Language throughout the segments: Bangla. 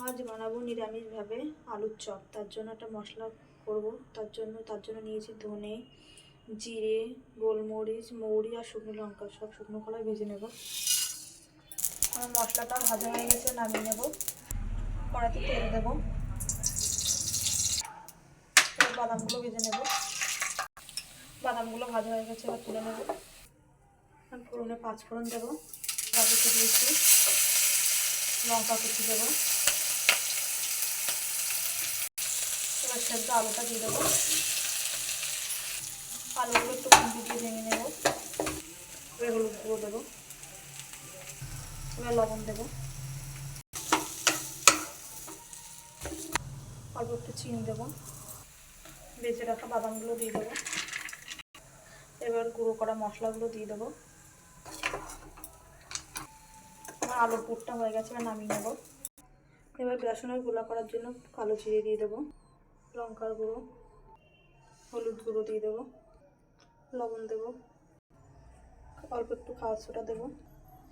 আজ বানাবো নিরামিষভাবে আলুর চপ। তার জন্য একটা মশলা করব। তার জন্য নিয়েছি ধনে, জিরে, গোলমরিচ, মৌরি আর শুকনো লঙ্কা। সব শুকনো খোলায় ভেজে নেব। আমার মশলাটা ভাজা হয়ে গেছে, নামিয়ে নেব। কড়াইতে তেল দেব, এবার বাদামগুলো ভেজে নেব। বাদামগুলো ভাজা হয়ে গেছে, এবার তুলে নেব। ফোড়নে 5 ফোড়ন দেবো, কুচি দিয়েছি, লঙ্কা কুচি দেবো। এবার সেদ্ধ আলুটা দিয়ে দেবো। আলুগুলো একটু খুন্তি দিয়ে ভেঙে নেব। এবার হলুদ গুঁড়ো দেবো, এবার লবণ দেবো, অল্প একটু চিনি দেবো। ভেজে রাখা বাদামগুলো দিয়ে দেবো। এবার গুঁড়ো করা মশলাগুলো দিয়ে দেবো। আমার আলুর পুরটা হয়ে গেছে, এবার নামিয়ে নেব। এবার বেসনের গুঁড়া করার জন্য কালো জিরে দিয়ে দেবো, লঙ্কার গুঁড়ো, হলুদ গুঁড়ো দিয়ে দেবো, লবণ দেবো, অল্প একটু খাওয়ার সোডা দেবো।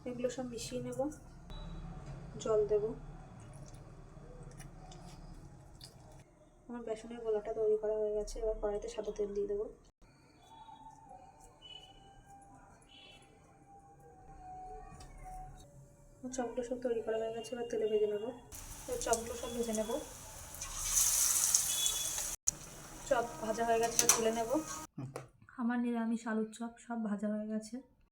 এগুলো সব মিশিয়ে নেব, জল দেবো। আমার বেসনের গোলাটা তৈরি করা হয়ে গেছে। এবার কড়াইতে সাদা তেল দিয়ে দেবো। চপগুলো সব তৈরি করা হয়ে গেছে, এবার তেলে ভেজে নেব। এবার চপগুলো সব ভেজে নেব। চপ ভাজা হয়ে গেছে, এবার তুলে নেব। আমার নিরামিষ আলুর চপ সব ভাজা হয়ে গেছে।